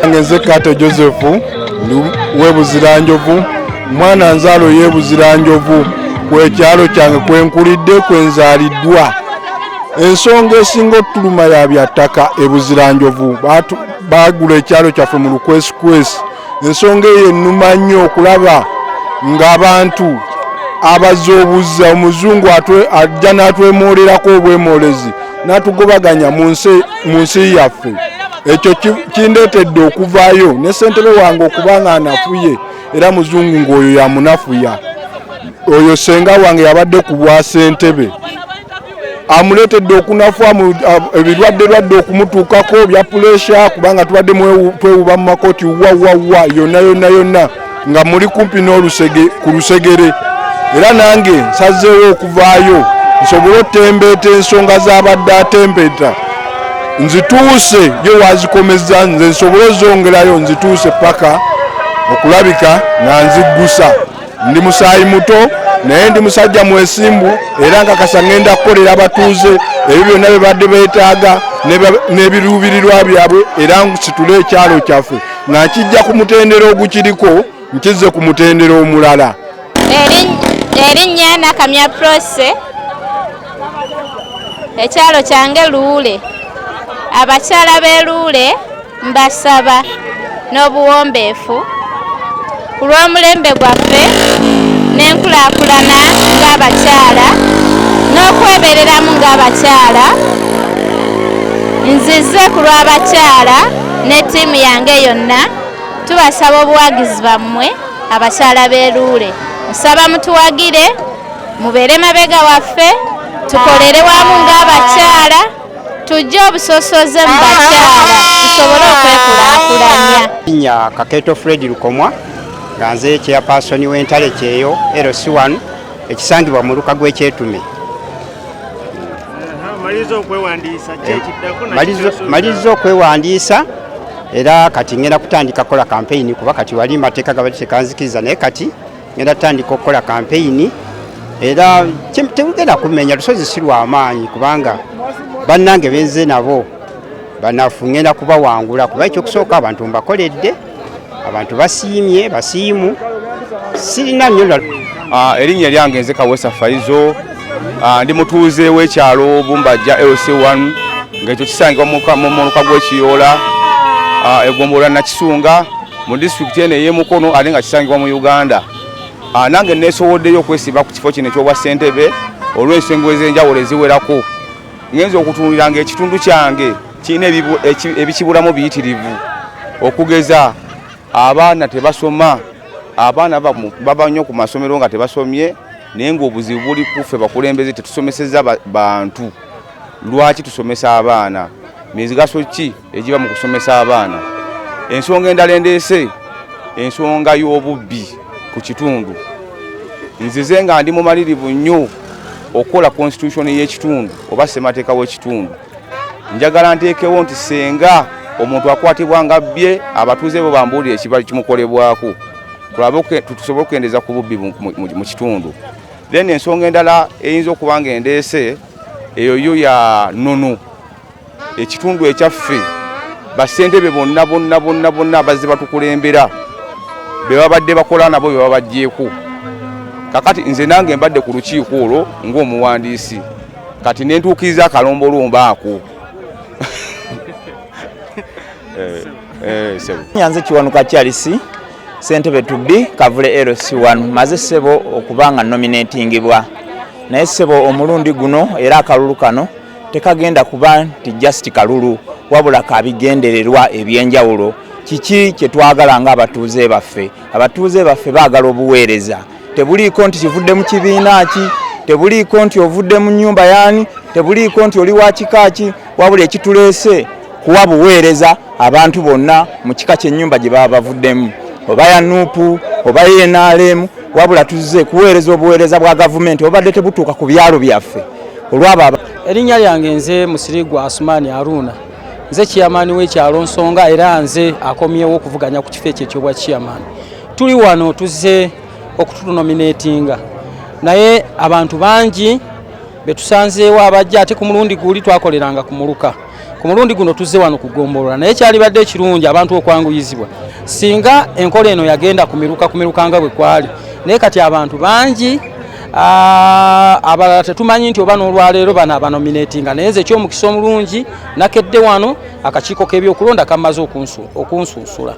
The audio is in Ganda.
Nze Kato Joseph webuziranjovu mwana nzalo yebuziranjovu kwekyalo kyange kwenkulidde kwenzaliddwa. Ensonga esinga otuluma ya byattaka ebuziranjovu bagula ekyalo kyaffe mu lukwesikwesi. Ensonga eyo ennuma nnyo okulaba ng'abantu abazoobuza omuzungu ajja n'atwemolerako obwemolezi n'atugobaganya mu nsi yaffe. Ekyo kindeetedde okuvaayo ne ssentebe wange okuba nga anafuye era muzungu ng'oyo yamunafuya. Oyo senga wange yabadde ku bwa ssentebe amuleetedde okunafuwa ebirwadde okumutuukako bya puleesha kubanga tubadde twewuba mu makooti wawawa yonna nga muli kumpi ku lusegere. Era nange nsazeewo okuvaayo nsobole otembeeta ensonga z'abadde atembeeta nzituuse yo wazikomeza nze nsobole ozongerayo nzituuse paka okulabika nga nziggusa. Ndi musaayi muto naye ndi musajja mwesimbu era nkakasa ngenda kukolera abatuuze ebyo byonna bye badde beetaaga n'ebiruubirirwa byabwe era nsitule ekyalo kyaffe nga nkijja ku mutendera ogukiriko nkizze ku mutendera omulala. Erinnya Nakamya Prose, ekyalo kyange Luule. Abakyala b'e Luule mbasaba n'obuwombeefu ku lw'omulembe gwaffe n'enkulaakulana ng'abakyala n'okwebereramu ng'abakyala. Nzize ku lw'abakyala ne ttiimu yange yonna tubasaba obuwagizi bammwe abakyala b'e Luule. Nsaba mutuwagire mubeere mabega waffe tukolere wamu ng'abakyala tujje obusosoze mu bakyala tusobole okwekulaakulanya. Nnya Kaketo Fred Lukomwa nga nze chairperson w'entale kyeyo LC1 ekisangibwa mu luka gw'ekyetume. Maliza okwewandiisa era kati ngenda kutandika kola campaign kuba kati wali mateeka gabadde tekanzikiriza naye kati ngenda tutandika okukola campaign era tegenda kumenya lusozi si lw'amaanyi kubanga bannange benze nabo banafu ngenda kubawangula kuba ekyokusooka abantu mbakoledde abantu basiimye basiimu sirina nnyo. Erinnya lyange nze Kawesa Faizo ndi mutuuze w'ekyalo Bumbajja LC1 ng'ekyo kisangibwa mu luka gw'Ekiyoola Eggombolola Nakisunga mu disitulikiti eno ey'Emukono ate nga kisangibwa mu Uganda. Nange neesoboddeyo okwesimba ku kifo kino eky'obwa ssentebe olw'ensonga ez'enjawulo eziwerako. Ngenza okutunuulira ng'ekitundu kyange kirina ebikibulamu biyitirivu okugeza abaana tebasoma, abaana baba nnyo ku masomero nga tebasomye naye ng'obuzibu buli kuffe bakulembeze tetusomeseza bantu. Lwaki tusomesa abaana? Mizigaso ki egiba mu kusomesa abaana? Ensonga endala endeese ensonga y'obubbi ku kitundu. Nzize nga ndi mumalirivu nnyo okukola constitution y'ekitundu oba ssemateeka w'ekitundu. Njagala nteekewo nti senga omuntu akwatibwa nga bbye abatuuze bo bambuulire ekibali kimukolebwako tusobole okukendeeza ku bubbi mu kitundu. Then ensonga endala eyinza okuba nga endeese eyo ya nnono. Ekitundu ekyaffe bassentebe bonna abazze batukulembera be babadde bakola nabo be babaggyeko. Kakati nze nange mbadde ku lukiiko olwo ng'omuwandiisi kati nentuukiriza akalombolomba ako. Nyanze Kiwanuka Charles ssentebe tubbi Kavule LC1 maze ssebo okuba nga nominatingibwa naye ssebo omulundi guno era akalulu kano tekagenda kuba nti just kalulu wabula kabigendererwa ebyenjawulo. Kiki kye twagala nga abatuuze baffe? Abatuuze baffe baagala obuweereza. Tebuliiko nti kivudde mu kibiina ki, tebuliiko nti ovudde mu nnyumba yaani, tebuliiko nti oli wa kika ki, wabula ekituleese kuwa buweereza abantu bonna mu kika ky'ennyumba gye baba bavuddemu. oba ya nuupu oba NRM wabula tuzze kuweereza obuweereza bwa gavumenti obadde tebutuuka ku byalo byaffe olwaba. Erinnya lyange nze Musirigwa Asumani Aruna, nze chairman w'ekyalo Nsonga era nze akomyewo okuvuganya ku kifo ekyo ekyobwa chairman. Tuli wano tuzze okutunominatinga naye abantu bangi betusanzeewo abajja ate ku mulundi guli twakoleranga ku Muluka. Ku mulundi guno tuzze wano kugombolola naye kyalibadde ekirungi abantu okwanguyizibwa singa enkola eno yagenda kumiruka nga bwe kwali naye kati abantu bangi abalala tetumanyi nti oba n'olwaleero bano abanominatinga naye nze ekyomukisa omulungi nakedde wano akakiiko k'ebyokulonda kamaze okunsunsula.